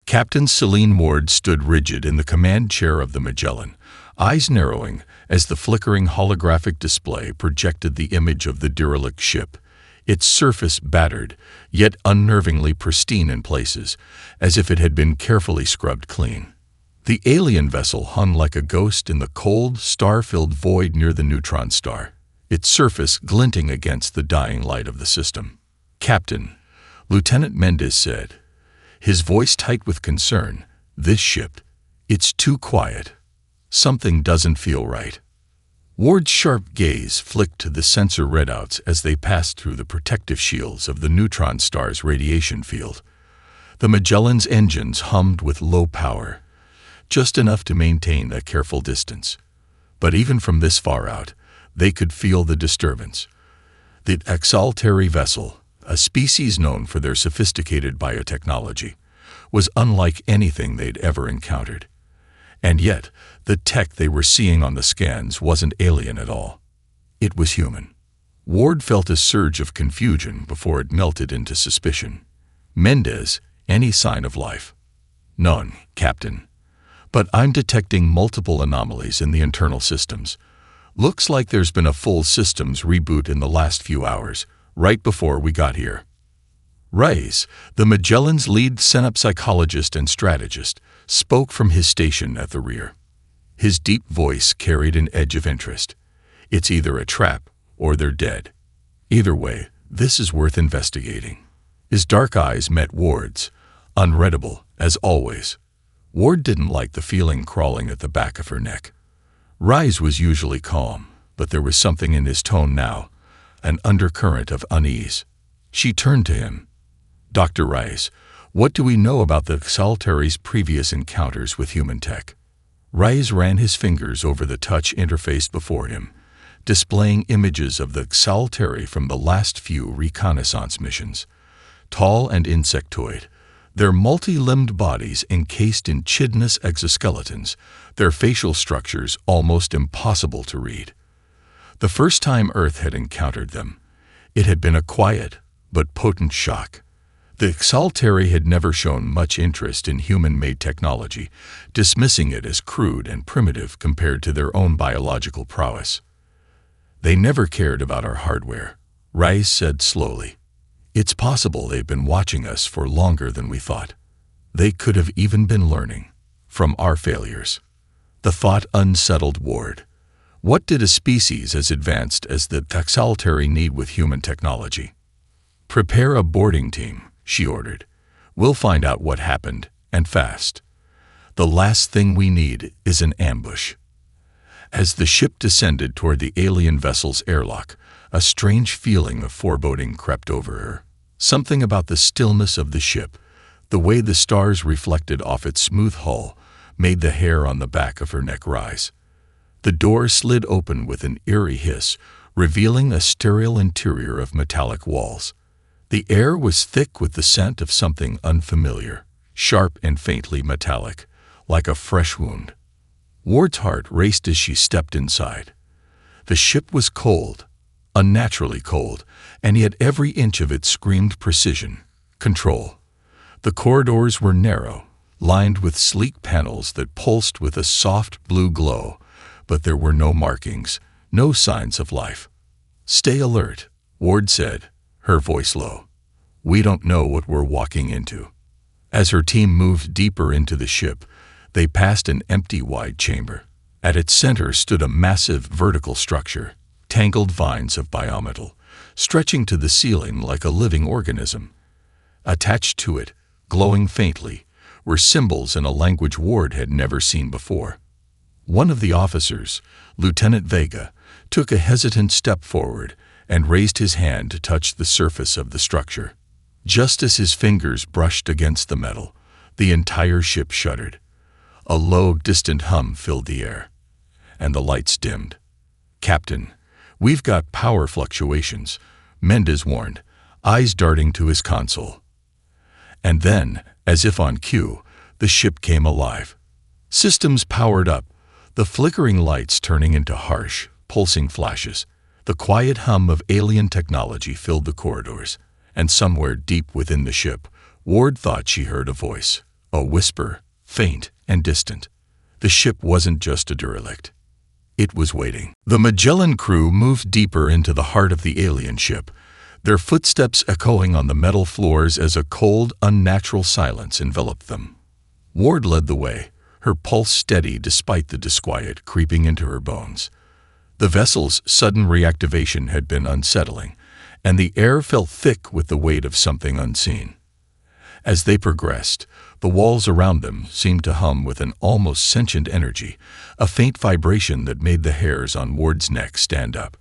Captain Celine Ward stood rigid in the command chair of the Magellan, eyes narrowing as the flickering holographic display projected the image of the derelict ship, its surface battered, yet unnervingly pristine in places, as if it had been carefully scrubbed clean. The alien vessel hung like a ghost in the cold, star-filled void near the neutron star, its surface glinting against the dying light of the system. "Captain," Lieutenant Mendez said, his voice tight with concern, "this ship, it's too quiet. Something doesn't feel right." Ward's sharp gaze flicked to the sensor readouts as they passed through the protective shields of the neutron star's radiation field. The Magellan's engines hummed with low power, just enough to maintain a careful distance. But even from this far out, they could feel the disturbance. The Extraterrestrial vessel, a species known for their sophisticated biotechnology, was unlike anything they'd ever encountered. And yet, the tech they were seeing on the scans wasn't alien at all. It was human. Ward felt a surge of confusion before it melted into suspicion. "Mendez, any sign of life?" "None, Captain. But I'm detecting multiple anomalies in the internal systems. Looks like there's been a full systems reboot in the last few hours, right before we got here." Reyes, the Magellan's lead synapsychologist and strategist, spoke from his station at the rear. His deep voice carried an edge of interest. "It's either a trap or they're dead. Either way, this is worth investigating." His dark eyes met Ward's, unreadable, as always. Ward didn't like the feeling crawling at the back of her neck. Reyes was usually calm, but there was something in his tone now, an undercurrent of unease. She turned to him. "Dr. Reyes, what do we know about the Extraterrestrials' previous encounters with human tech?" Reyes ran his fingers over the touch interface before him, displaying images of the Extraterrestrials from the last few reconnaissance missions. Tall and insectoid, their multi-limbed bodies encased in chitinous exoskeletons, their facial structures almost impossible to read. The first time Earth had encountered them, it had been a quiet but potent shock. The Extraterrestrials had never shown much interest in human-made technology, dismissing it as crude and primitive compared to their own biological prowess. "They never cared about our hardware," Reyes said slowly. "It's possible they've been watching us for longer than we thought. They could have even been learning from our failures." The thought unsettled Ward. What did a species as advanced as the Extraterrestrials need with human technology? "Prepare a boarding team," she ordered. "We'll find out what happened, and fast. The last thing we need is an ambush." As the ship descended toward the alien vessel's airlock, a strange feeling of foreboding crept over her. Something about the stillness of the ship, the way the stars reflected off its smooth hull, made the hair on the back of her neck rise. The door slid open with an eerie hiss, revealing a sterile interior of metallic walls. The air was thick with the scent of something unfamiliar, sharp and faintly metallic, like a fresh wound. Ward's heart raced as she stepped inside. The ship was cold, unnaturally cold, and yet every inch of it screamed precision, control. The corridors were narrow, lined with sleek panels that pulsed with a soft blue glow, but there were no markings, no signs of life. "Stay alert," Ward said, her voice low. "We don't know what we're walking into." As her team moved deeper into the ship, they passed an empty wide chamber. At its center stood a massive vertical structure, tangled vines of biometal, stretching to the ceiling like a living organism. Attached to it, glowing faintly, were symbols in a language Ward had never seen before. One of the officers, Lieutenant Vega, took a hesitant step forward and raised his hand to touch the surface of the structure. Just as his fingers brushed against the metal, the entire ship shuddered. A low, distant hum filled the air, and the lights dimmed. "Captain, we've got power fluctuations," Mendez warned, eyes darting to his console. And then, as if on cue, the ship came alive. Systems powered up, the flickering lights turning into harsh, pulsing flashes. The quiet hum of alien technology filled the corridors, and somewhere deep within the ship, Ward thought she heard a voice, A whisper, faint and distant. The ship wasn't just a derelict. It was waiting. The Magellan crew moved deeper into the heart of the alien ship, their footsteps echoing on the metal floors as a cold, unnatural silence enveloped them. Ward led the way, her pulse steady despite the disquiet creeping into her bones. The vessel's sudden reactivation had been unsettling, and the air felt thick with the weight of something unseen. As they progressed, the walls around them seemed to hum with an almost sentient energy, a faint vibration that made the hairs on Ward's neck stand up.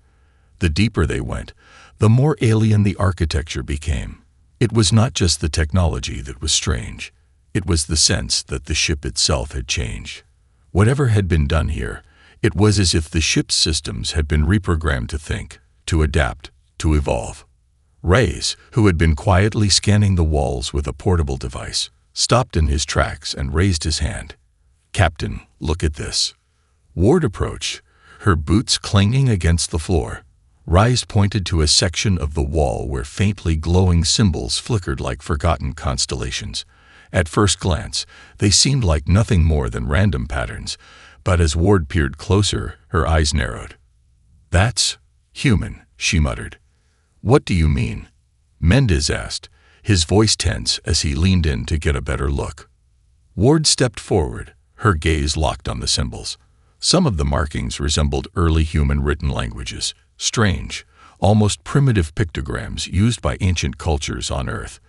The deeper they went, the more alien the architecture became. It was not just the technology that was strange. It was the sense that the ship itself had changed. Whatever had been done here, it was as if the ship's systems had been reprogrammed to think, to adapt, to evolve. Reyes, who had been quietly scanning the walls with a portable device, stopped in his tracks and raised his hand. "Captain, look at this." Ward approached, her boots clanging against the floor. Reyes pointed to a section of the wall where faintly glowing symbols flickered like forgotten constellations. At first glance, they seemed like nothing more than random patterns, but as Ward peered closer, her eyes narrowed. "That's human," she muttered. "What do you mean?" Mendez asked, his voice tense as he leaned in to get a better look. Ward stepped forward, her gaze locked on the symbols. Some of the markings resembled early human written languages, strange, almost primitive pictograms used by ancient cultures on Earth.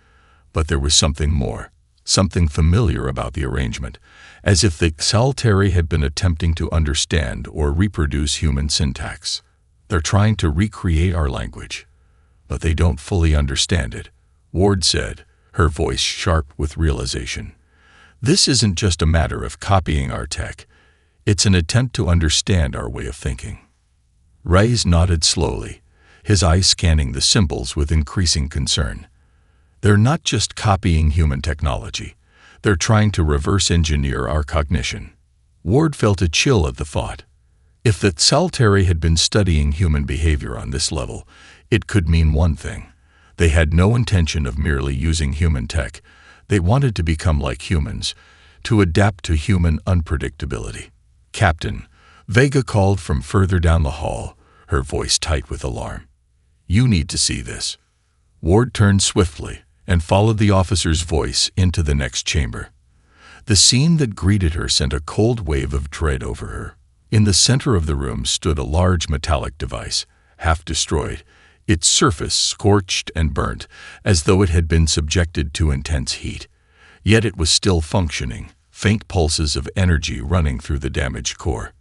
But there was something more, something familiar about the arrangement, as if the Extraterrestrials had been attempting to understand or reproduce human syntax. "They're trying to recreate our language, but they don't fully understand it," Ward said, her voice sharp with realization. "This isn't just a matter of copying our tech. It's an attempt to understand our way of thinking." Reyes nodded slowly, his eyes scanning the symbols with increasing concern. "They're not just copying human technology. They're trying to reverse engineer our cognition." Ward felt a chill at the thought. If the Extraterrestrials had been studying human behavior on this level, it could mean one thing. They had no intention of merely using human tech. They wanted to become like humans, to adapt to human unpredictability. "Captain," Vega called from further down the hall, her voice tight with alarm. "You need to see this." Ward turned swiftly and followed the officer's voice into the next chamber. The scene that greeted her sent a cold wave of dread over her. In the center of the room stood a large metallic device, half destroyed, its surface scorched and burnt, as though it had been subjected to intense heat. Yet it was still functioning, faint pulses of energy running through the damaged core.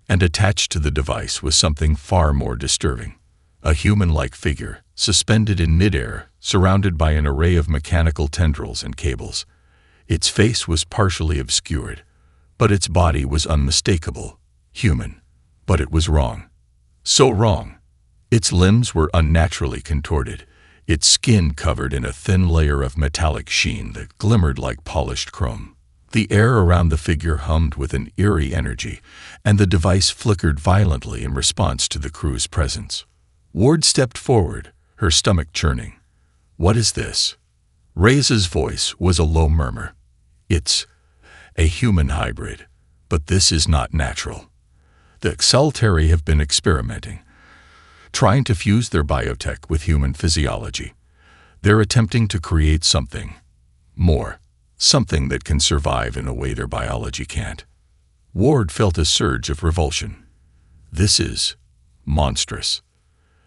And attached to the device was something far more disturbing. A human-like figure, suspended in midair, surrounded by an array of mechanical tendrils and cables. Its face was partially obscured, but its body was unmistakable, human. But it was wrong. So wrong. Its limbs were unnaturally contorted, its skin covered in a thin layer of metallic sheen that glimmered like polished chrome. The air around the figure hummed with an eerie energy, and the device flickered violently in response to the crew's presence. Ward stepped forward, her stomach churning. "What is this?" Reyes's voice was a low murmur. "It's a human hybrid, but this is not natural. The Extraterrestrials have been experimenting, trying to fuse their biotech with human physiology. They're attempting to create something more, something that can survive in a way their biology can't." Ward felt a surge of revulsion. "This is monstrous."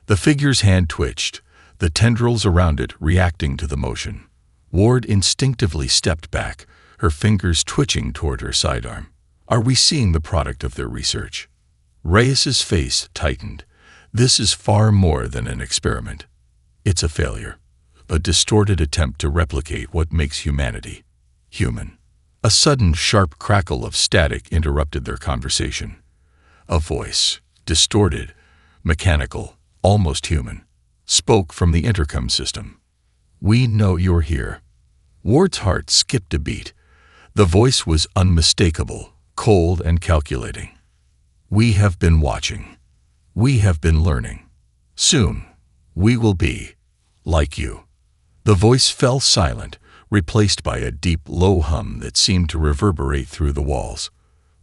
The figure's hand twitched, the tendrils around it reacting to the motion. Ward instinctively stepped back, her fingers twitching toward her sidearm. "Are we seeing the product of their research?" Reyes's face tightened. "This is far more than an experiment. It's a failure, a distorted attempt to replicate what makes humanity human." A sudden sharp crackle of static interrupted their conversation. A voice, distorted, mechanical, almost human, spoke from the intercom system. "We know you're here." Ward's heart skipped a beat. The voice was unmistakable, cold and calculating. "We have been watching. We have been learning. Soon, we will be like you." The voice fell silent, replaced by a deep, low hum that seemed to reverberate through the walls.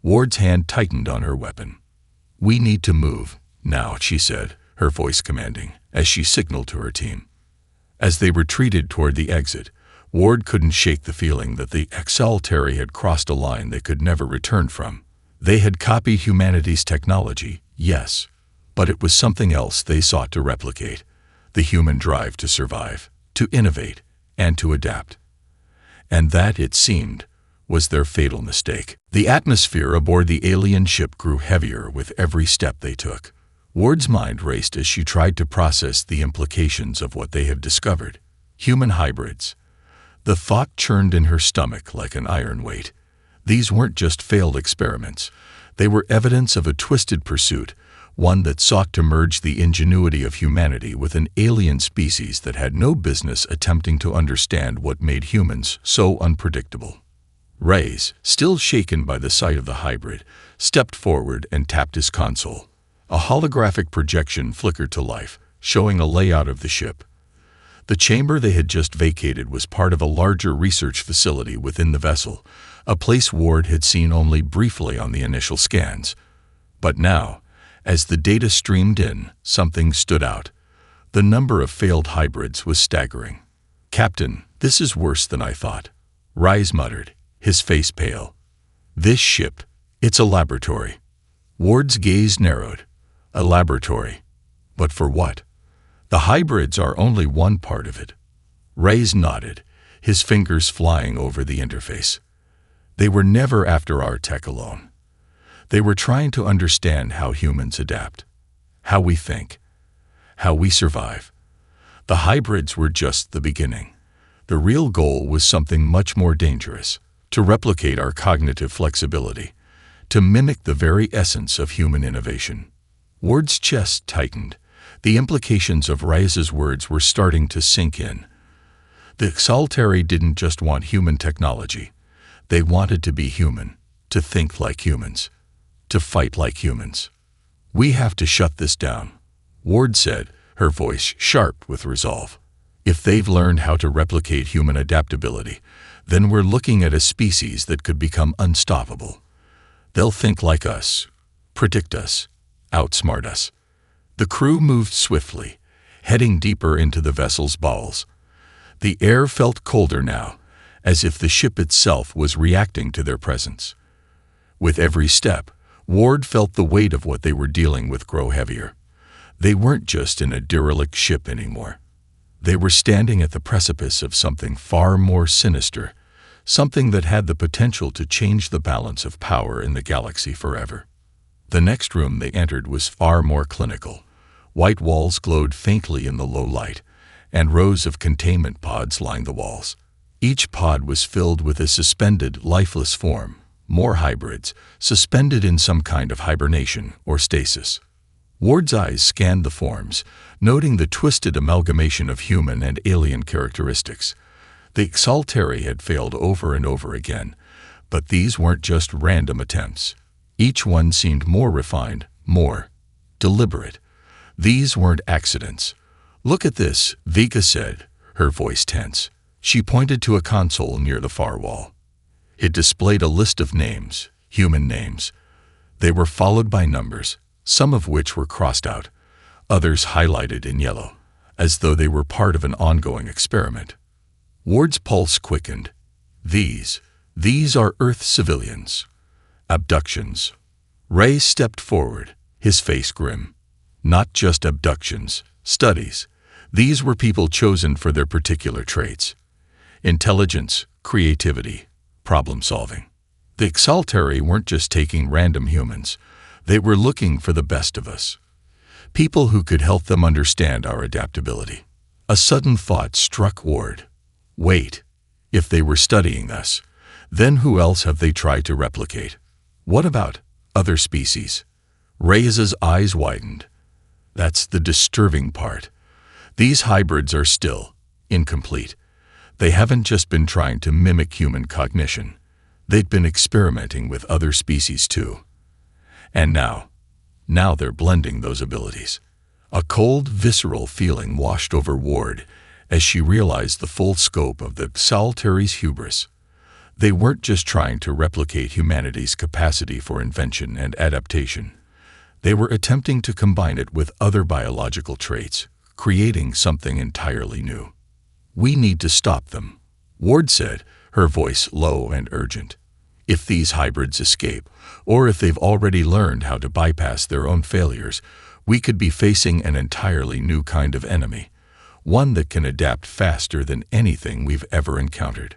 Ward's hand tightened on her weapon. "We need to move, now," she said, her voice commanding, as she signaled to her team. As they retreated toward the exit, Ward couldn't shake the feeling that the Extraterrestrials had crossed a line they could never return from. They had copied humanity's technology, yes, but it was something else they sought to replicate: the human drive to survive, to innovate, and to adapt. And that, it seemed, was their fatal mistake. The atmosphere aboard the alien ship grew heavier with every step they took. Ward's mind raced as she tried to process the implications of what they had discovered. Human hybrids. The thought churned in her stomach like an iron weight. These weren't just failed experiments. They were evidence of a twisted pursuit, one that sought to merge the ingenuity of humanity with an alien species that had no business attempting to understand what made humans so unpredictable. Reyes, still shaken by the sight of the hybrid, stepped forward and tapped his console. A holographic projection flickered to life, showing a layout of the ship. The chamber they had just vacated was part of a larger research facility within the vessel, a place Ward had seen only briefly on the initial scans. But now, as the data streamed in, something stood out. The number of failed hybrids was staggering. "Captain, this is worse than I thought," Reyes muttered, his face pale. "This ship, it's a laboratory." Ward's gaze narrowed. A laboratory. But for what? The hybrids are only one part of it. Reyes nodded, his fingers flying over the interface. They were never after our tech alone. They were trying to understand how humans adapt, how we think, how we survive. The hybrids were just the beginning. The real goal was something much more dangerous: to replicate our cognitive flexibility, to mimic the very essence of human innovation. Ward's chest tightened. The implications of Reyes's words were starting to sink in. The Extraterrestrials didn't just want human technology. They wanted to be human, to think like humans, to fight like humans. "We have to shut this down," Ward said, her voice sharp with resolve. "If they've learned how to replicate human adaptability, then we're looking at a species that could become unstoppable. They'll think like us, predict us, outsmart us." The crew moved swiftly, heading deeper into the vessel's bowels. The air felt colder now, as if the ship itself was reacting to their presence. With every step, Ward felt the weight of what they were dealing with grow heavier. They weren't just in a derelict ship anymore. They were standing at the precipice of something far more sinister, something that had the potential to change the balance of power in the galaxy forever. The next room they entered was far more clinical. White walls glowed faintly in the low light, and rows of containment pods lined the walls. Each pod was filled with a suspended, lifeless form, more hybrids, suspended in some kind of hibernation or stasis. Ward's eyes scanned the forms, noting the twisted amalgamation of human and alien characteristics. The Extraterrestrials had failed over and over again, but these weren't just random attempts. Each one seemed more refined, more deliberate. These weren't accidents. "Look at this," Vika said, her voice tense. She pointed to a console near the far wall. It displayed a list of names, human names. They were followed by numbers, some of which were crossed out, others highlighted in yellow, as though they were part of an ongoing experiment. Ward's pulse quickened. These are Earth civilians. Abductions. Ray stepped forward, his face grim. Not just abductions, studies. These were people chosen for their particular traits: intelligence, creativity, problem-solving. The Extraterrestrials weren't just taking random humans. They were looking for the best of us. People who could help them understand our adaptability. A sudden thought struck Ward. Wait, if they were studying us, then who else have they tried to replicate? What about other species? Reyes's eyes widened. That's the disturbing part. These hybrids are still incomplete. They haven't just been trying to mimic human cognition. They'd been experimenting with other species too. And now they're blending those abilities. A cold, visceral feeling washed over Ward as she realized the full scope of the Saltary's hubris. They weren't just trying to replicate humanity's capacity for invention and adaptation. They were attempting to combine it with other biological traits, creating something entirely new. "We need to stop them," Ward said, her voice low and urgent. "If these hybrids escape, or if they've already learned how to bypass their own failures, we could be facing an entirely new kind of enemy, one that can adapt faster than anything we've ever encountered."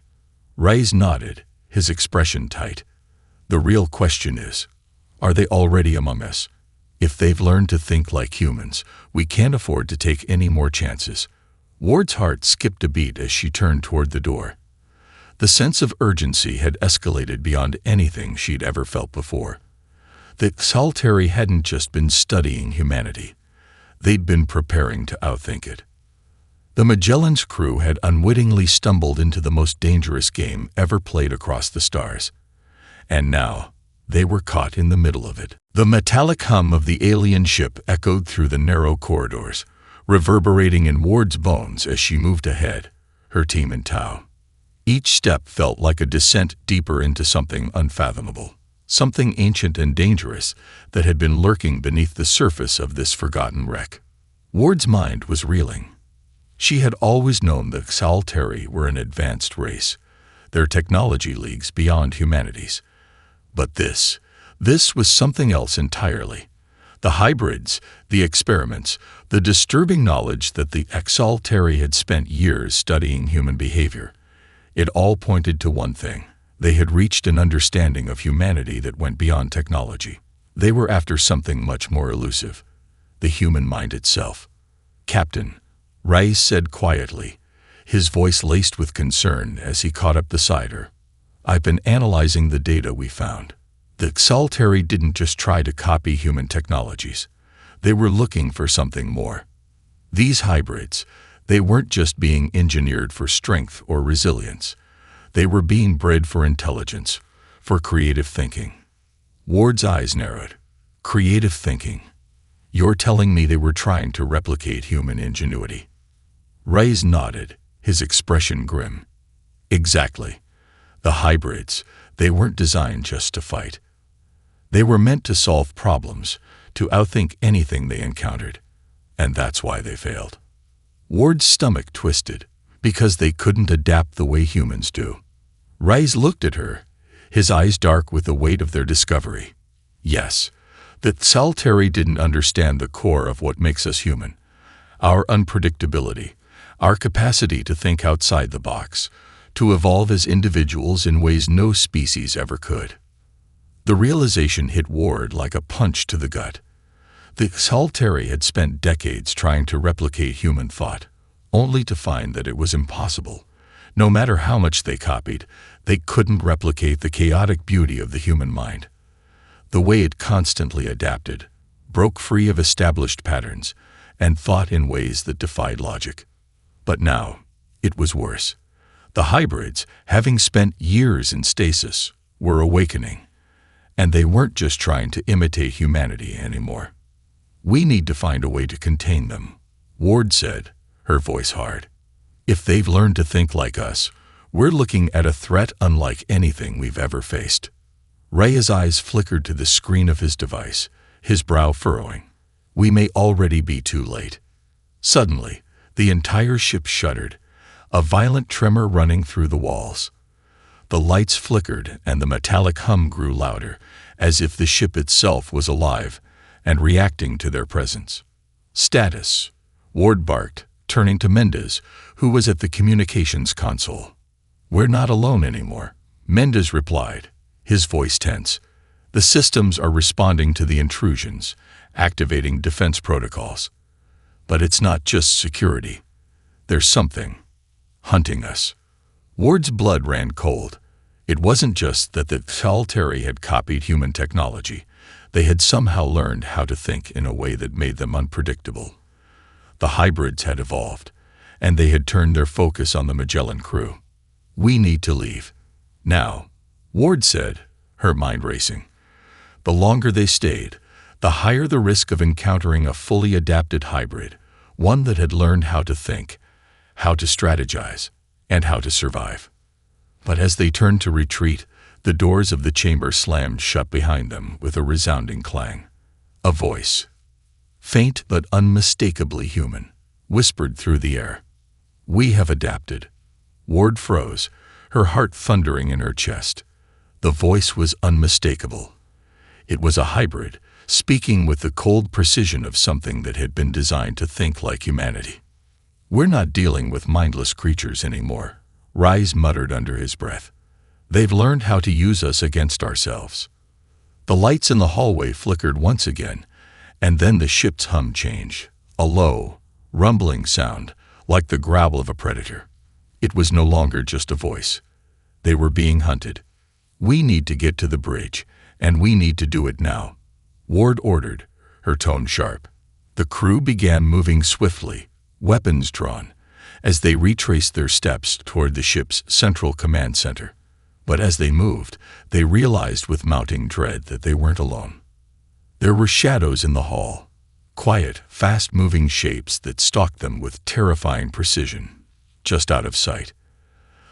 Reyes nodded, his expression tight. "The real question is, are they already among us? If they've learned to think like humans, we can't afford to take any more chances." Ward's heart skipped a beat as she turned toward the door. The sense of urgency had escalated beyond anything she'd ever felt before. The Saltari hadn't just been studying humanity. They'd been preparing to outthink it. The Magellan's crew had unwittingly stumbled into the most dangerous game ever played across the stars. And now, they were caught in the middle of it. The metallic hum of the alien ship echoed through the narrow corridors, reverberating in Ward's bones as she moved ahead, her team in tow. Each step felt like a descent deeper into something unfathomable, something ancient and dangerous that had been lurking beneath the surface of this forgotten wreck. Ward's mind was reeling. She had always known the Saltari were an advanced race, their technology leagues beyond humanity's. But this was something else entirely. The hybrids, the experiments, the disturbing knowledge that the Saltari had spent years studying human behavior. It all pointed to one thing. They had reached an understanding of humanity that went beyond technology. They were after something much more elusive, the human mind itself. "Captain," Reyes said quietly, his voice laced with concern as he caught up beside her. "I've been analyzing the data we found. The Saltari didn't just try to copy human technologies. They were looking for something more. These hybrids, they weren't just being engineered for strength or resilience. They were being bred for intelligence, for creative thinking." Ward's eyes narrowed. "Creative thinking? You're telling me they were trying to replicate human ingenuity?" Reyes nodded, his expression grim. "Exactly. The hybrids, they weren't designed just to fight. They were meant to solve problems, to outthink anything they encountered. And that's why they failed." Ward's stomach twisted, because they couldn't adapt the way humans do. Reyes looked at her, his eyes dark with the weight of their discovery. "Yes, the Saltari didn't understand the core of what makes us human. Our unpredictability, our capacity to think outside the box, to evolve as individuals in ways no species ever could." The realization hit Ward like a punch to the gut. The Saltari had spent decades trying to replicate human thought, only to find that it was impossible. No matter how much they copied, they couldn't replicate the chaotic beauty of the human mind. The way it constantly adapted, broke free of established patterns, and thought in ways that defied logic. But now, it was worse. The hybrids, having spent years in stasis, were awakening. And they weren't just trying to imitate humanity anymore. "We need to find a way to contain them," Ward said, her voice hard. "If they've learned to think like us, we're looking at a threat unlike anything we've ever faced." Reyes' eyes flickered to the screen of his device, his brow furrowing. "We may already be too late." Suddenly, the entire ship shuddered, a violent tremor running through the walls. The lights flickered and the metallic hum grew louder, as if the ship itself was alive and reacting to their presence. "Status," Ward barked, turning to Mendez, who was at the communications console. "We're not alone anymore," Mendez replied, his voice tense. "The systems are responding to the intrusions, activating defense protocols. But it's not just security. There's something hunting us." Ward's blood ran cold. It wasn't just that the Saltari had copied human technology. They had somehow learned how to think in a way that made them unpredictable. The hybrids had evolved, and they had turned their focus on the Magellan crew. "We need to leave. Now," Ward said, her mind racing. The longer they stayed, the higher the risk of encountering a fully adapted hybrid, one that had learned how to think, how to strategize, and how to survive. But as they turned to retreat, the doors of the chamber slammed shut behind them with a resounding clang. A voice, faint but unmistakably human, whispered through the air. "We have adapted." Ward froze, her heart thundering in her chest. The voice was unmistakable. It was a hybrid, speaking with the cold precision of something that had been designed to think like humanity. "We're not dealing with mindless creatures anymore," Rise muttered under his breath. "They've learned how to use us against ourselves." The lights in the hallway flickered once again, and then the ship's hum changed, a low, rumbling sound, like the growl of a predator. It was no longer just a voice. They were being hunted. "We need to get to the bridge, and we need to do it now," Ward ordered, her tone sharp. The crew began moving swiftly, weapons drawn, as they retraced their steps toward the ship's central command center. But as they moved, they realized with mounting dread that they weren't alone. There were shadows in the hall, quiet, fast-moving shapes that stalked them with terrifying precision, just out of sight.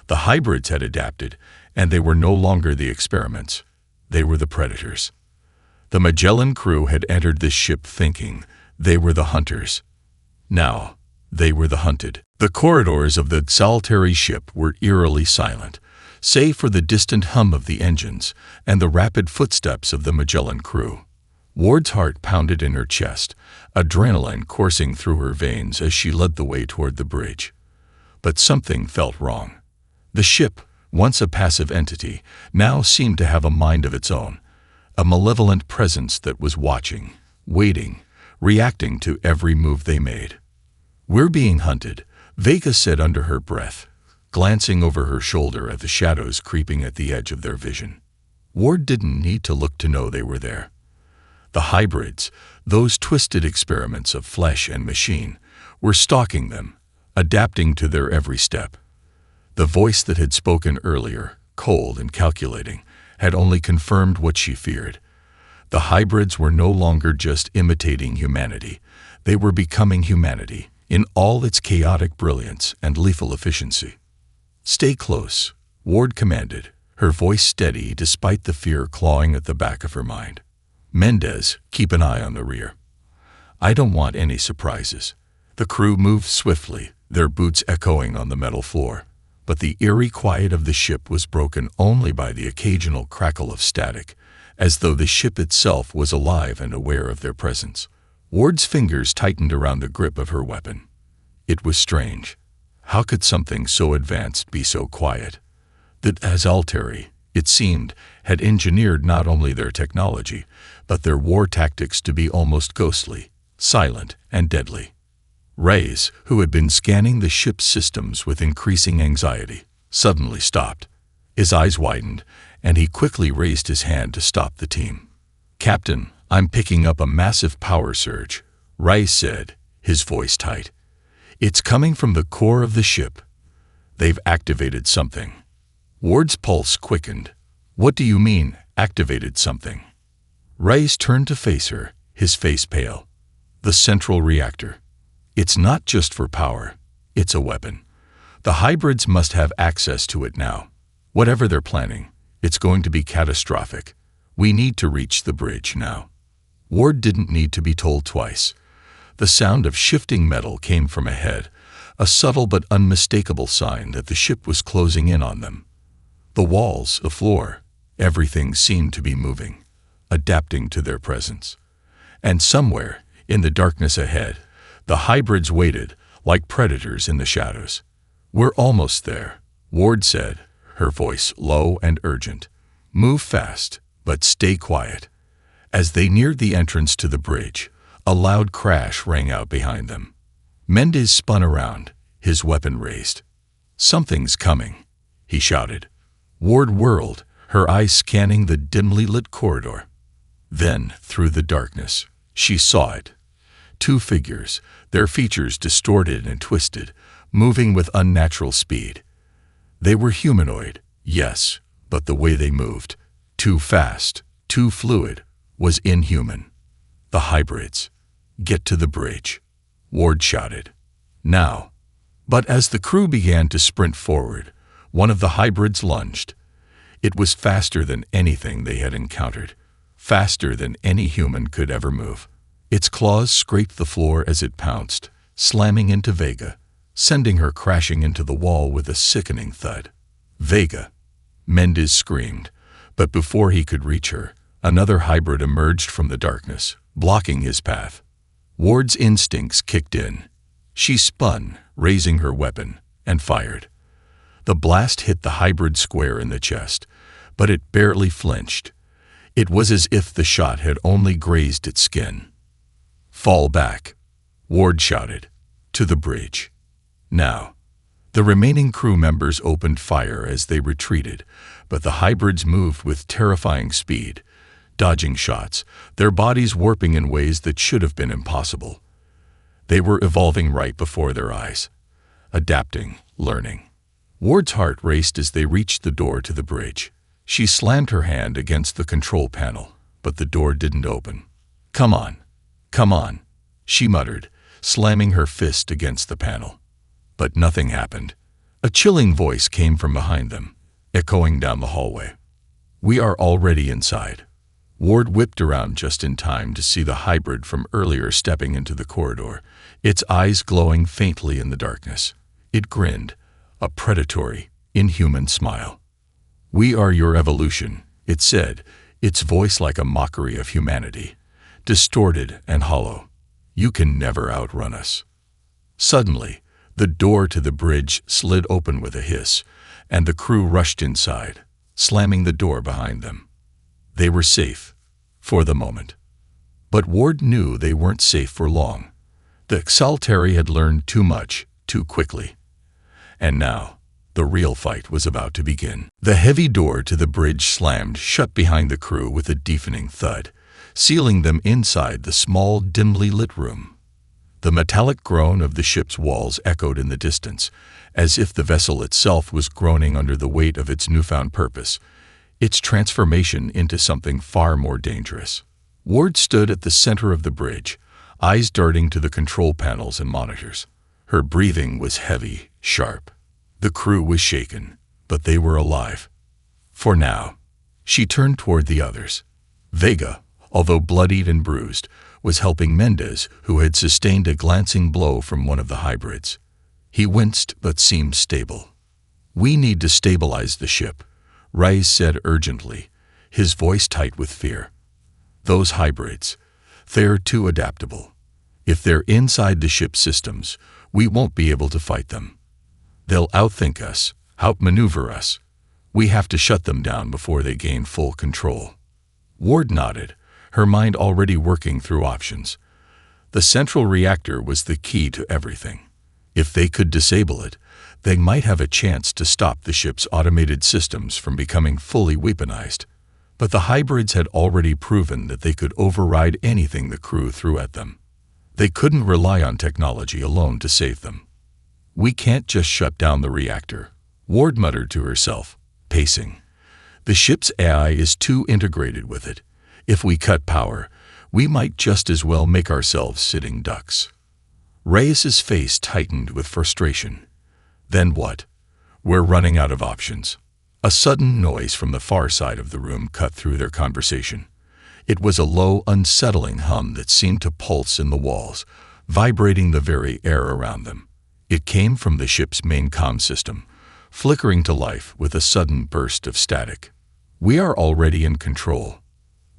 The hybrids had adapted, and they were no longer the experiments. They were the predators. The Magellan crew had entered this ship thinking they were the hunters. Now, they were the hunted. The corridors of the solitary ship were eerily silent, save for the distant hum of the engines and the rapid footsteps of the Magellan crew. Ward's heart pounded in her chest, adrenaline coursing through her veins as she led the way toward the bridge. But something felt wrong. The ship, once a passive entity, now seemed to have a mind of its own, a malevolent presence that was watching, waiting, reacting to every move they made. "We're being hunted," Vega said under her breath, glancing over her shoulder at the shadows creeping at the edge of their vision. Ward didn't need to look to know they were there. The hybrids, those twisted experiments of flesh and machine, were stalking them, adapting to their every step. The voice that had spoken earlier, cold and calculating, had only confirmed what she feared. The hybrids were no longer just imitating humanity. They were becoming humanity, in all its chaotic brilliance and lethal efficiency. "Stay close," Ward commanded, her voice steady despite the fear clawing at the back of her mind. "Mendez, keep an eye on the rear. I don't want any surprises." The crew moved swiftly, their boots echoing on the metal floor. But the eerie quiet of the ship was broken only by the occasional crackle of static, as though the ship itself was alive and aware of their presence. Ward's fingers tightened around the grip of her weapon. It was strange. How could something so advanced be so quiet? That Azalteri, it seemed, had engineered not only their technology, but their war tactics to be almost ghostly, silent, and deadly. Reyes, who had been scanning the ship's systems with increasing anxiety, suddenly stopped. His eyes widened, and he quickly raised his hand to stop the team. "Captain, I'm picking up a massive power surge," Reyes said, his voice tight. "It's coming from the core of the ship. They've activated something." Ward's pulse quickened. "What do you mean, activated something?" Reyes turned to face her, his face pale. "The central reactor. It's not just for power, it's a weapon. The hybrids must have access to it now. Whatever they're planning, it's going to be catastrophic. We need to reach the bridge now." Ward didn't need to be told twice. The sound of shifting metal came from ahead, a subtle but unmistakable sign that the ship was closing in on them. The walls, the floor, everything seemed to be moving, adapting to their presence. And somewhere, in the darkness ahead, the hybrids waited, like predators in the shadows. "We're almost there," Ward said, her voice low and urgent. "Move fast, but stay quiet." As they neared the entrance to the bridge, a loud crash rang out behind them. Mendez spun around, his weapon raised. "Something's coming," he shouted. Ward whirled, her eyes scanning the dimly lit corridor. Then, through the darkness, she saw it. Two figures, their features distorted and twisted, moving with unnatural speed. They were humanoid, yes, but the way they moved, too fast, too fluid, was inhuman. "The hybrids. Get to the bridge," Ward shouted. "Now." But as the crew began to sprint forward, one of the hybrids lunged. It was faster than anything they had encountered, faster than any human could ever move. Its claws scraped the floor as it pounced, slamming into Vega, sending her crashing into the wall with a sickening thud. Vega! Mendez screamed, but before he could reach her, another hybrid emerged from the darkness, blocking his path. Ward's instincts kicked in. She spun, raising her weapon, and fired. The blast hit the hybrid square in the chest, but it barely flinched. It was as if the shot had only grazed its skin. "Fall back," Ward shouted, "to the bridge. Now." The remaining crew members opened fire as they retreated, but the hybrids moved with terrifying speed, dodging shots, their bodies warping in ways that should have been impossible. They were evolving right before their eyes, adapting, learning. Ward's heart raced as they reached the door to the bridge. She slammed her hand against the control panel, but the door didn't open. Come on, she muttered, slamming her fist against the panel. But nothing happened. A chilling voice came from behind them, echoing down the hallway. "We are already inside." Ward whipped around just in time to see the hybrid from earlier stepping into the corridor, its eyes glowing faintly in the darkness. It grinned, a predatory, inhuman smile. "We are your evolution," it said, its voice like a mockery of humanity, distorted and hollow. "You can never outrun us." Suddenly, the door to the bridge slid open with a hiss, and the crew rushed inside, slamming the door behind them. They were safe, for the moment. But Ward knew they weren't safe for long. The Exaltari had learned too much, too quickly. And now, the real fight was about to begin. The heavy door to the bridge slammed shut behind the crew with a deafening thud, sealing them inside the small, dimly lit room. The metallic groan of the ship's walls echoed in the distance, as if the vessel itself was groaning under the weight of its newfound purpose, its transformation into something far more dangerous. Ward stood at the center of the bridge, eyes darting to the control panels and monitors. Her breathing was heavy, sharp. The crew was shaken, but they were alive. For now. She turned toward the others. Vega, although bloodied and bruised, was helping Mendez, who had sustained a glancing blow from one of the hybrids. He winced but seemed stable. "We need to stabilize the ship," Reyes said urgently, his voice tight with fear. "Those hybrids, they're too adaptable. If they're inside the ship's systems, we won't be able to fight them. They'll outthink us, outmaneuver us. We have to shut them down before they gain full control." Ward nodded, her mind already working through options. The central reactor was the key to everything. If they could disable it, they might have a chance to stop the ship's automated systems from becoming fully weaponized. But the hybrids had already proven that they could override anything the crew threw at them. They couldn't rely on technology alone to save them. "We can't just shut down the reactor," Ward muttered to herself, pacing. "The ship's AI is too integrated with it. If we cut power, we might just as well make ourselves sitting ducks." Reyes's face tightened with frustration. "Then what? We're running out of options." A sudden noise from the far side of the room cut through their conversation. It was a low, unsettling hum that seemed to pulse in the walls, vibrating the very air around them. It came from the ship's main comm system, flickering to life with a sudden burst of static. "We are already in control."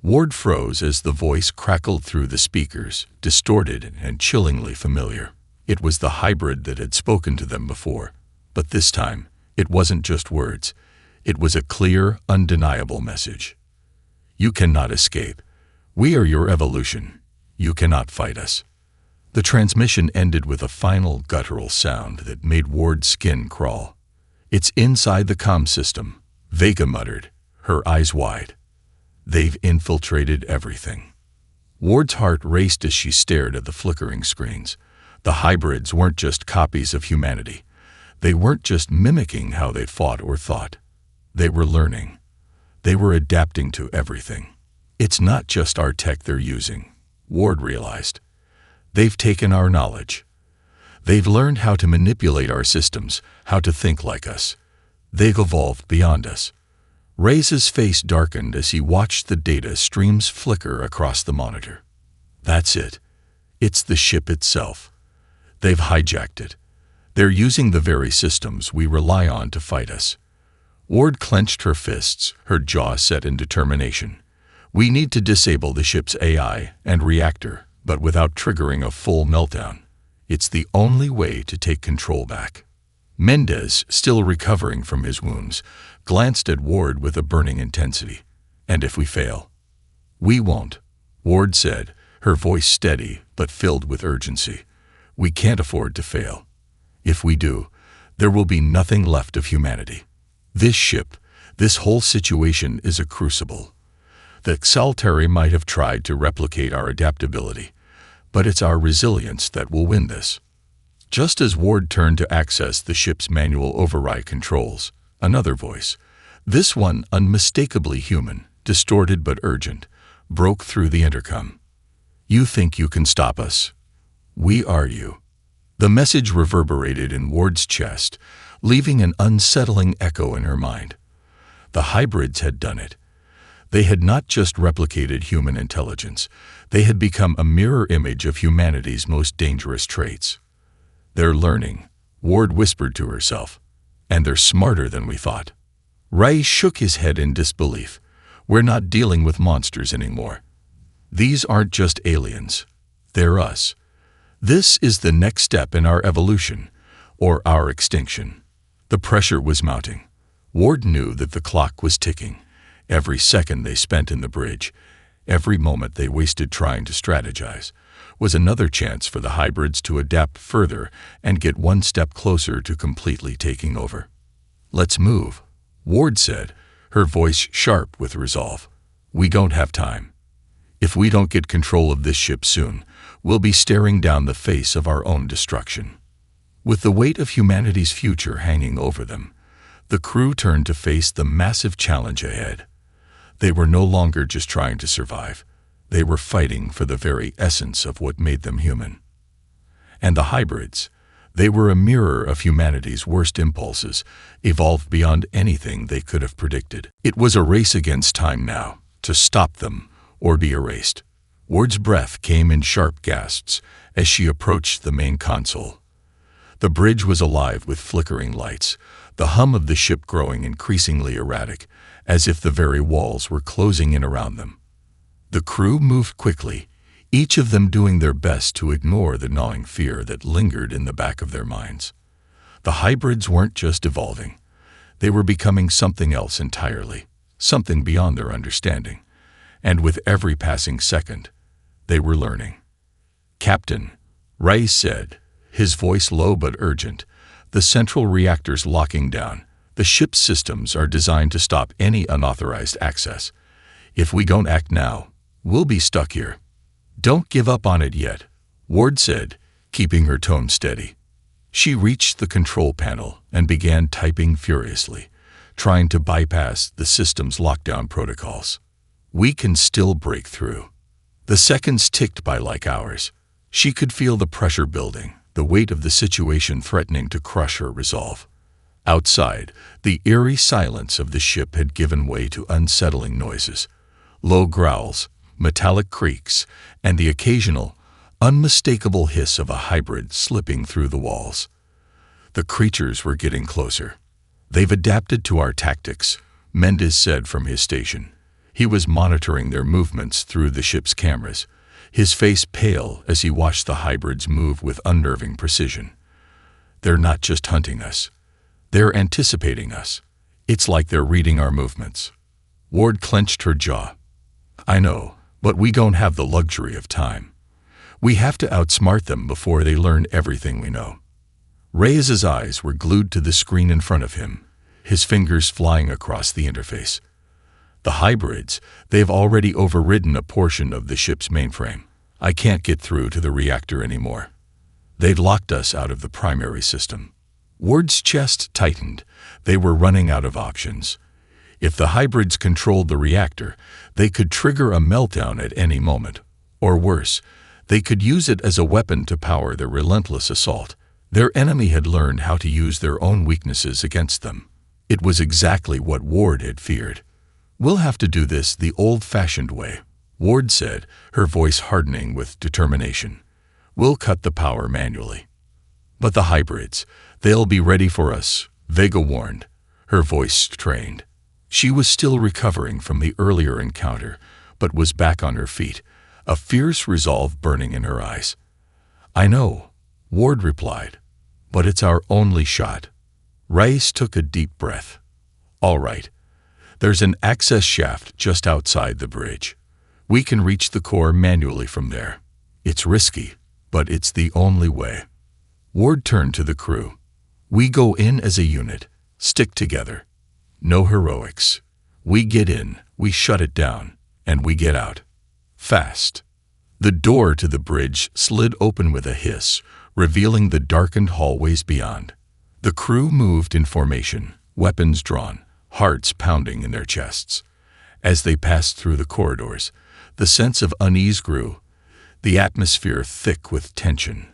Ward froze as the voice crackled through the speakers, distorted and chillingly familiar. It was the hybrid that had spoken to them before, but this time, it wasn't just words. It was a clear, undeniable message. "You cannot escape. We are your evolution. You cannot fight us." The transmission ended with a final guttural sound that made Ward's skin crawl. "It's inside the comm system," Vega muttered, her eyes wide. "They've infiltrated everything." Ward's heart raced as she stared at the flickering screens. The hybrids weren't just copies of humanity. They weren't just mimicking how they fought or thought. They were learning. They were adapting to everything. "It's not just our tech they're using," Ward realized. "They've taken our knowledge. They've learned how to manipulate our systems, how to think like us. They've evolved beyond us. Reyes' face darkened as he watched the data streams flicker across the monitor. That's it. It's the ship itself. They've hijacked it. They're using the very systems we rely on to fight us. Ward clenched her fists, her jaw set in determination. We need to disable the ship's AI and reactor, but without triggering a full meltdown. It's the only way to take control back. Mendez, still recovering from his wounds, glanced at Ward with a burning intensity. And if we fail? We won't, Ward said, her voice steady but filled with urgency. We can't afford to fail. If we do, there will be nothing left of humanity. This ship, this whole situation is a crucible. The Xaltari might have tried to replicate our adaptability, but it's our resilience that will win this. Just as Ward turned to access the ship's manual override controls, another voice, this one unmistakably human, distorted but urgent, broke through the intercom. You think you can stop us? We are you. The message reverberated in Ward's chest, leaving an unsettling echo in her mind. The hybrids had done it. They had not just replicated human intelligence, they had become a mirror image of humanity's most dangerous traits. They're learning, Ward whispered to herself, and they're smarter than we thought. Ray shook his head in disbelief. We're not dealing with monsters anymore. These aren't just aliens. They're us. This is the next step in our evolution, or our extinction. The pressure was mounting. Ward knew that the clock was ticking. Every second they spent in the bridge, every moment they wasted trying to strategize, was another chance for the hybrids to adapt further and get one step closer to completely taking over. Let's move, Ward said, her voice sharp with resolve. We don't have time. If we don't get control of this ship soon, we'll be staring down the face of our own destruction. With the weight of humanity's future hanging over them, the crew turned to face the massive challenge ahead. They were no longer just trying to survive. They were fighting for the very essence of what made them human. And the hybrids, they were a mirror of humanity's worst impulses, evolved beyond anything they could have predicted. It was a race against time now, to stop them or be erased. Ward's breath came in sharp gasps as she approached the main console. The bridge was alive with flickering lights, the hum of the ship growing increasingly erratic, as if the very walls were closing in around them. The crew moved quickly, each of them doing their best to ignore the gnawing fear that lingered in the back of their minds. The hybrids weren't just evolving. They were becoming something else entirely, something beyond their understanding. And with every passing second, they were learning. Captain, Ray said, his voice low but urgent, the central reactor's locking down. The ship's systems are designed to stop any unauthorized access. If we don't act now, we'll be stuck here. Don't give up on it yet, Ward said, keeping her tone steady. She reached the control panel and began typing furiously, trying to bypass the system's lockdown protocols. We can still break through. The seconds ticked by like hours. She could feel the pressure building, the weight of the situation threatening to crush her resolve. Outside, the eerie silence of the ship had given way to unsettling noises, low growls, metallic creaks, and the occasional, unmistakable hiss of a hybrid slipping through the walls. The creatures were getting closer. They've adapted to our tactics, Mendez said from his station. He was monitoring their movements through the ship's cameras, his face pale as he watched the hybrids move with unnerving precision. They're not just hunting us. They're anticipating us. It's like they're reading our movements. Ward clenched her jaw. I know, but we don't have the luxury of time. We have to outsmart them before they learn everything we know. Reyes's eyes were glued to the screen in front of him, his fingers flying across the interface. The hybrids, they've already overridden a portion of the ship's mainframe. I can't get through to the reactor anymore. They've locked us out of the primary system. Ward's chest tightened. They were running out of options. If the hybrids controlled the reactor, they could trigger a meltdown at any moment. Or worse, they could use it as a weapon to power their relentless assault. Their enemy had learned how to use their own weaknesses against them. It was exactly what Ward had feared. "We'll have to do this the old-fashioned way," Ward said, her voice hardening with determination. "We'll cut the power manually." "But the hybrids, they'll be ready for us," Vega warned, her voice strained. She was still recovering from the earlier encounter, but was back on her feet, a fierce resolve burning in her eyes. "I know," Ward replied, "but it's our only shot." Rice took a deep breath. "All right. There's an access shaft just outside the bridge. We can reach the core manually from there. It's risky, but it's the only way." Ward turned to the crew. "We go in as a unit. Stick together. No heroics. We get in, we shut it down, and we get out. Fast." The door to the bridge slid open with a hiss, revealing the darkened hallways beyond. The crew moved in formation, weapons drawn, hearts pounding in their chests. As they passed through the corridors, the sense of unease grew, the atmosphere thick with tension.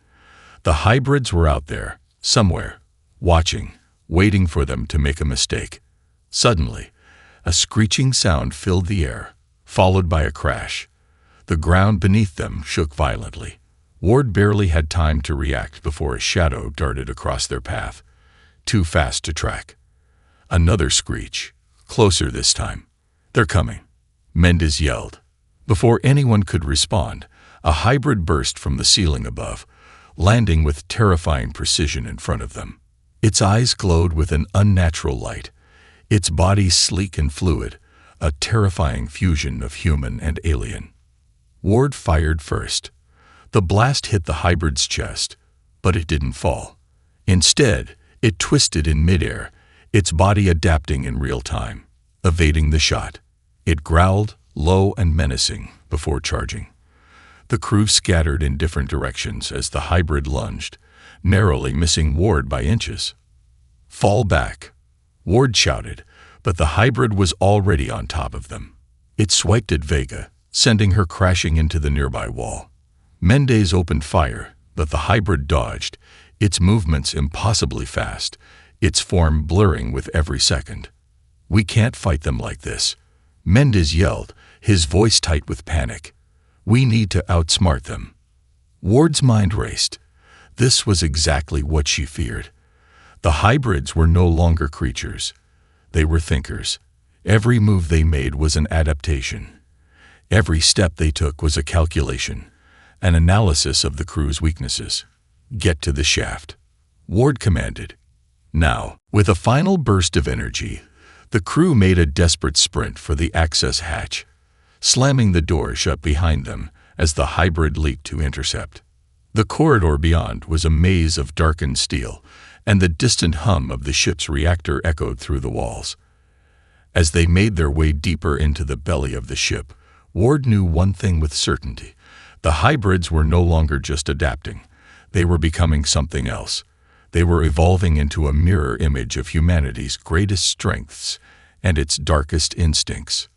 The hybrids were out there, somewhere, watching, waiting for them to make a mistake. Suddenly, a screeching sound filled the air, followed by a crash. The ground beneath them shook violently. Ward barely had time to react before a shadow darted across their path, too fast to track. Another screech, closer this time. "They're coming," Mendez yelled. Before anyone could respond, a hybrid burst from the ceiling above, landing with terrifying precision in front of them. Its eyes glowed with an unnatural light, its body sleek and fluid, a terrifying fusion of human and alien. Ward fired first. The blast hit the hybrid's chest, but it didn't fall. Instead, it twisted in midair, its body adapting in real time, evading the shot. It growled, low and menacing, before charging. The crew scattered in different directions as the hybrid lunged, narrowly missing Ward by inches. "Fall back," Ward shouted, but the hybrid was already on top of them. It swiped at Vega, sending her crashing into the nearby wall. Mendez opened fire, but the hybrid dodged, its movements impossibly fast, its form blurring with every second. "We can't fight them like this," Mendez yelled, his voice tight with panic. "We need to outsmart them." Ward's mind raced. This was exactly what she feared. The hybrids were no longer creatures. They were thinkers. Every move they made was an adaptation. Every step they took was a calculation, an analysis of the crew's weaknesses. "Get to the shaft," Ward commanded. Now, with a final burst of energy, the crew made a desperate sprint for the access hatch, slamming the door shut behind them as the hybrid leaped to intercept. The corridor beyond was a maze of darkened steel, and the distant hum of the ship's reactor echoed through the walls. As they made their way deeper into the belly of the ship, Ward knew one thing with certainty. The hybrids were no longer just adapting. They were becoming something else. They were evolving into a mirror image of humanity's greatest strengths and its darkest instincts.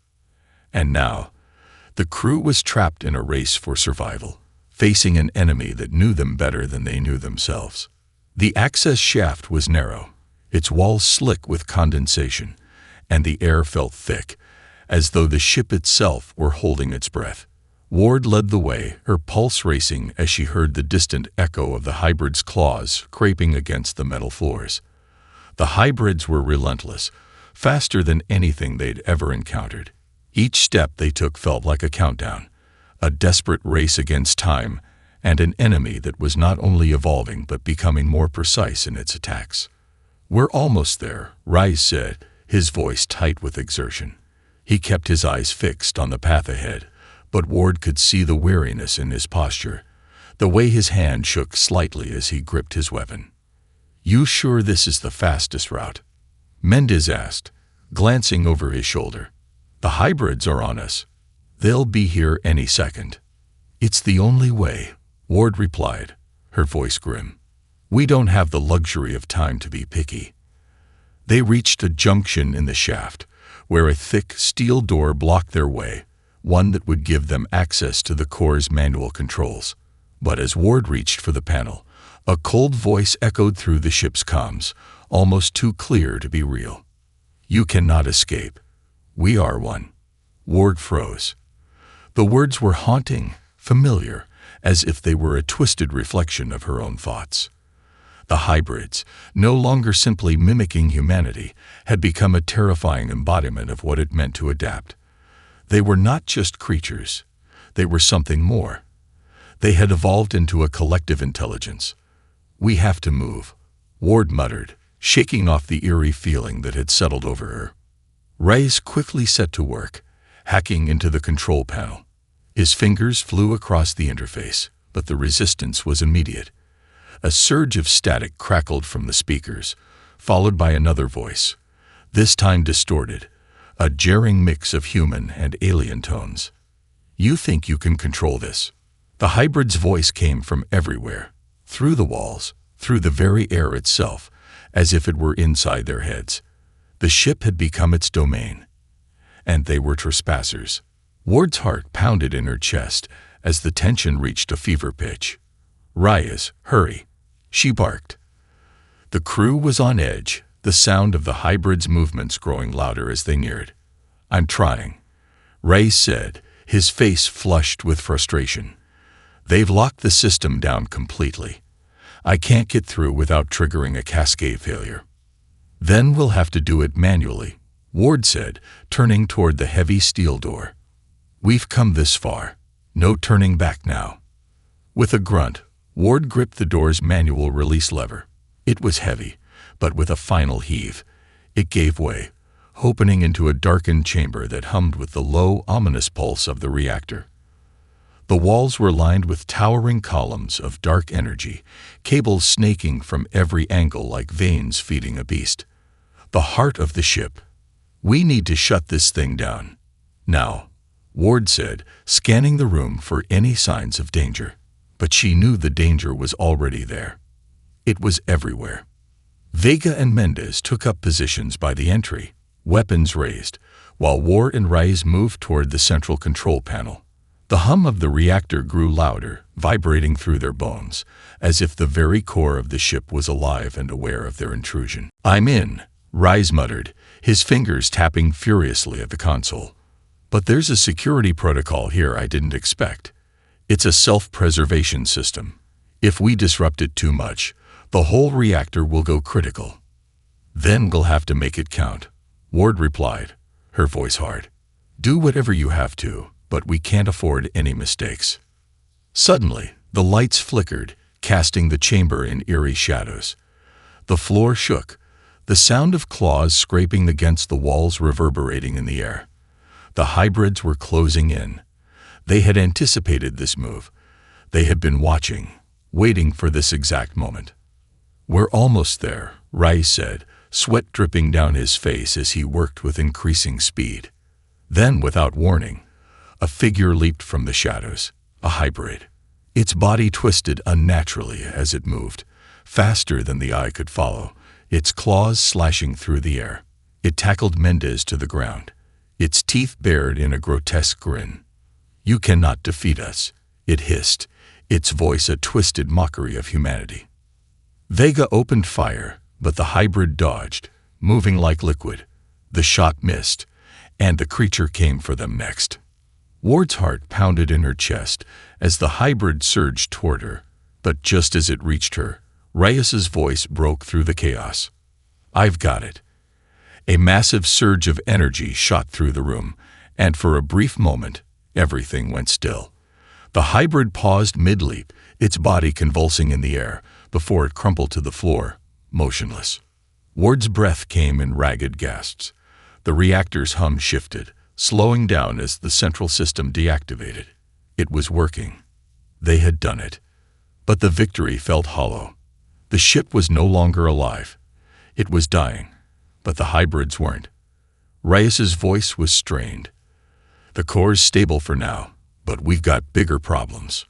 And now, the crew was trapped in a race for survival, facing an enemy that knew them better than they knew themselves. The access shaft was narrow, its walls slick with condensation, and the air felt thick, as though the ship itself were holding its breath. Ward led the way, her pulse racing as she heard the distant echo of the hybrid's claws scraping against the metal floors. The hybrids were relentless, faster than anything they'd ever encountered. Each step they took felt like a countdown, a desperate race against time, and an enemy that was not only evolving but becoming more precise in its attacks. "We're almost there," Rice said, his voice tight with exertion. He kept his eyes fixed on the path ahead, but Ward could see the weariness in his posture, the way his hand shook slightly as he gripped his weapon. "You sure this is the fastest route?" Mendez asked, glancing over his shoulder. "The hybrids are on us. They'll be here any second." "It's the only way," Ward replied, her voice grim. "We don't have the luxury of time to be picky." They reached a junction in the shaft, where a thick steel door blocked their way, one that would give them access to the core's manual controls. But as Ward reached for the panel, A cold voice echoed through the ship's comms, almost too clear to be real. "You cannot escape. We are one." Ward froze. The words were haunting, familiar, as if they were a twisted reflection of her own thoughts. The hybrids, no longer simply mimicking humanity, had become a terrifying embodiment of what it meant to adapt. They were not just creatures. They were something more. They had evolved into a collective intelligence. "We have to move," Ward muttered, shaking off the eerie feeling that had settled over her. Reyes quickly set to work, hacking into the control panel. His fingers flew across the interface, but the resistance was immediate. A surge of static crackled from the speakers, followed by another voice, this time distorted, a jarring mix of human and alien tones. "You think you can control this?" The hybrid's voice came from everywhere, through the walls, through the very air itself, as if it were inside their heads. The ship had become its domain, and they were trespassers. Ward's heart pounded in her chest as the tension reached a fever pitch. "Reyes, hurry," she barked. The crew was on edge, the sound of the hybrid's movements growing louder as they neared. "I'm trying," Reyes said, his face flushed with frustration. "They've locked the system down completely. I can't get through without triggering a cascade failure." "Then we'll have to do it manually," Ward said, turning toward the heavy steel door. "We've come this far. No turning back now." With a grunt, Ward gripped the door's manual release lever. It was heavy, but with a final heave, it gave way, opening into a darkened chamber that hummed with the low, ominous pulse of the reactor. The walls were lined with towering columns of dark energy, cables snaking from every angle like veins feeding a beast. The heart of the ship. "We need to shut this thing down. Now," Ward said, scanning the room for any signs of danger. But she knew the danger was already there. It was everywhere. Vega and Mendez took up positions by the entry, weapons raised, while Ward and Reyes moved toward the central control panel. The hum of the reactor grew louder, vibrating through their bones, as if the very core of the ship was alive and aware of their intrusion. "I'm in," Reyes muttered, his fingers tapping furiously at the console. "But there's a security protocol here I didn't expect. It's a self-preservation system. If we disrupt it too much, the whole reactor will go critical." "Then we'll have to make it count," Ward replied, her voice hard. "Do whatever you have to, but we can't afford any mistakes." Suddenly, the lights flickered, casting the chamber in eerie shadows. The floor shook, the sound of claws scraping against the walls reverberating in the air. The hybrids were closing in. They had anticipated this move. They had been watching, waiting for this exact moment. "We're almost there," Reyes said, sweat dripping down his face as he worked with increasing speed. Then, without warning, a figure leaped from the shadows, a hybrid. Its body twisted unnaturally as it moved, faster than the eye could follow, its claws slashing through the air. It tackled Mendez to the ground, its teeth bared in a grotesque grin. "You cannot defeat us," it hissed, its voice a twisted mockery of humanity. Vega opened fire, but the hybrid dodged, moving like liquid. The shot missed, and the creature came for them next. Ward's heart pounded in her chest as the hybrid surged toward her, but just as it reached her, Reyes's voice broke through the chaos. "I've got it." A massive surge of energy shot through the room, and for a brief moment, everything went still. The hybrid paused mid-leap, its body convulsing in the air, before it crumpled to the floor, motionless. Ward's breath came in ragged gasps. The reactor's hum shifted, slowing down as the central system deactivated. It was working. They had done it. But the victory felt hollow. The ship was no longer alive. It was dying, but the hybrids weren't. Reyes's voice was strained. "The core's stable for now, but we've got bigger problems."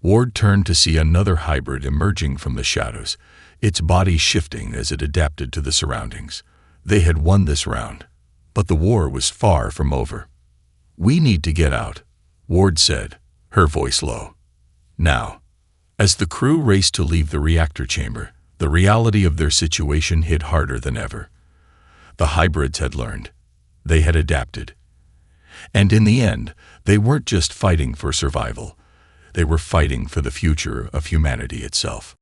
Ward turned to see another hybrid emerging from the shadows, its body shifting as it adapted to the surroundings. They had won this round, but the war was far from over. "We need to get out," Ward said, her voice low. "Now." As the crew raced to leave the reactor chamber, the reality of their situation hit harder than ever. The hybrids had learned. They had adapted. And in the end, they weren't just fighting for survival. They were fighting for the future of humanity itself.